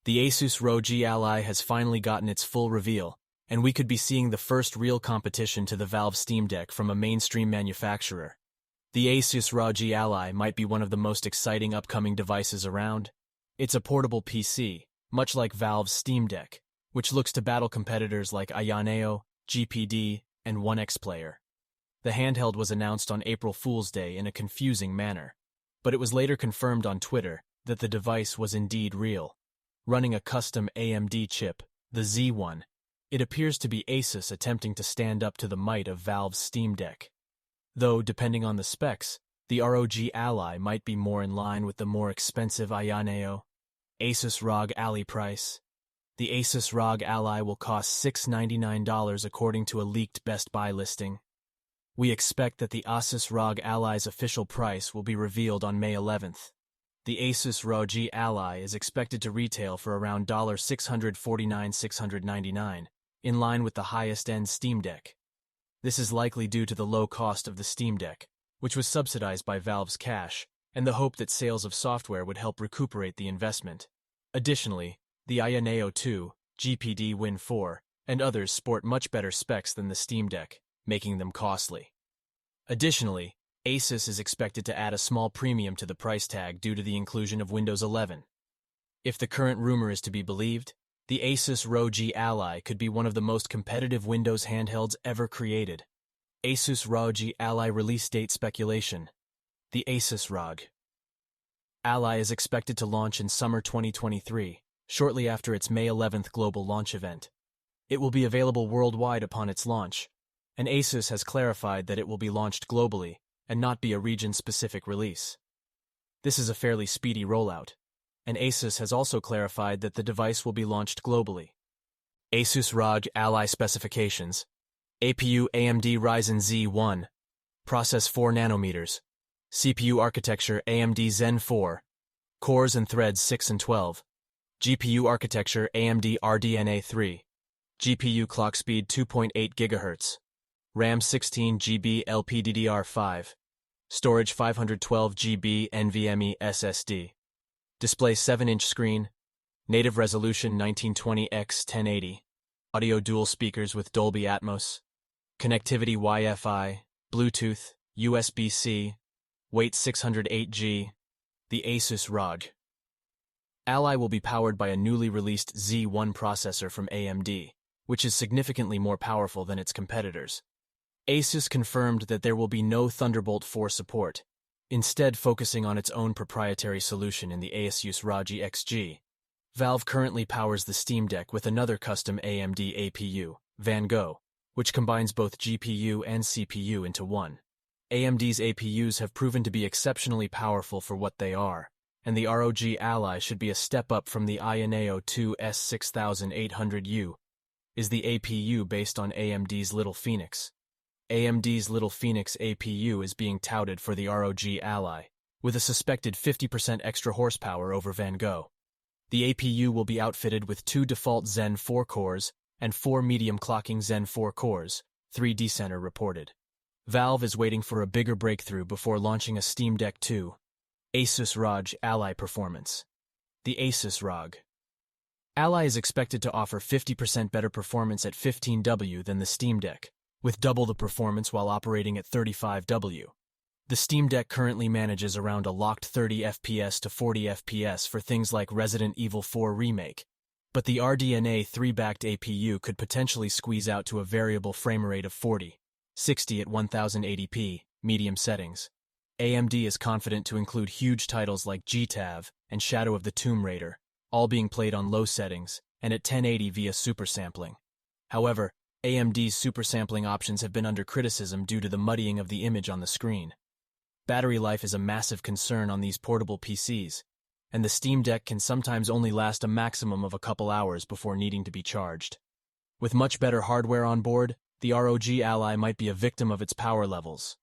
The Asus ROG Ally has finally gotten its full reveal, and we could be seeing the first real competition to the Valve Steam Deck from a mainstream manufacturer. The Asus ROG Ally might be one of the most exciting upcoming devices around. It's a portable PC, much like Valve's Steam Deck, which looks to battle competitors like Ayaneo, GPD, and 1xPlayer. The handheld was announced on April Fool's Day in a confusing manner, but it was later confirmed on Twitter that the device was indeed real. Running a custom AMD chip, the Z1, it appears to be Asus attempting to stand up to the might of Valve's Steam Deck. Though, depending on the specs, the ROG Ally might be more in line with the more expensive Ayaneo. Asus ROG Ally price. The Asus ROG Ally will cost $699 according to a leaked Best Buy listing. We expect that the Asus ROG Ally's official price will be revealed on May 11th. The Asus ROG Ally is expected to retail for around $649-$699, in line with the highest-end Steam Deck. This is likely due to the low cost of the Steam Deck, which was subsidized by Valve's cash, and the hope that sales of software would help recuperate the investment. Additionally, the Ayaneo 2, GPD Win 4, and others sport much better specs than the Steam Deck, making them costly. Additionally, Asus is expected to add a small premium to the price tag due to the inclusion of Windows 11. If the current rumor is to be believed, the Asus ROG Ally could be one of the most competitive Windows handhelds ever created. Asus ROG Ally release date speculation. The Asus ROG Ally is expected to launch in summer 2023, shortly after its May 11th global launch event. It will be available worldwide upon its launch, and Asus has clarified that it will be launched globally and not be a region-specific release. This is a fairly speedy rollout, and Asus has also clarified that the device will be launched globally. Asus ROG Ally specifications. APU AMD Ryzen Z1, process 4 nanometers, CPU architecture AMD Zen 4, cores and threads 6 and 12, GPU architecture AMD RDNA 3, GPU clock speed 2.8 GHz, RAM 16 GB LPDDR5, storage 512 GB NVMe SSD, display 7-inch screen, native resolution 1920x 1080, audio dual speakers with Dolby Atmos, connectivity Wi-Fi, Bluetooth, USB-C, weight 608 g. The Asus ROG Ally will be powered by a newly released Z1 processor from AMD, which is significantly more powerful than its competitors. Asus confirmed that there will be no Thunderbolt 4 support, instead focusing on its own proprietary solution in the Asus ROG XG. Valve currently powers the Steam Deck with another custom AMD APU, Van Gogh, which combines both GPU and CPU into one. AMD's APUs have proven to be exceptionally powerful for what they are, and the ROG Ally should be a step up from the Ayaneo 2 S6800U, is the APU based on AMD's Little Phoenix. AMD's Little Phoenix APU is being touted for the ROG Ally, with a suspected 50% extra horsepower over Van Gogh. The APU will be outfitted with 2 default Zen 4 cores and 4 medium clocking Zen 4 cores, 3D Center reported. Valve is waiting for a bigger breakthrough before launching a Steam Deck 2. Asus ROG Ally performance. The Asus ROG Ally is expected to offer 50% better performance at 15W than the Steam Deck, with double the performance while operating at 35W. The Steam Deck currently manages around a locked 30 FPS to 40 FPS for things like Resident Evil 4 Remake, but the RDNA 3-backed APU could potentially squeeze out to a variable frame rate of 40/60 at 1080p, medium settings. AMD is confident to include huge titles like GTAV and Shadow of the Tomb Raider, all being played on low settings and at 1080 via supersampling. However, AMD's supersampling options have been under criticism due to the muddying of the image on the screen. Battery life is a massive concern on these portable PCs, and the Steam Deck can sometimes only last a maximum of a couple hours before needing to be charged. With much better hardware on board, the ROG Ally might be a victim of its power levels.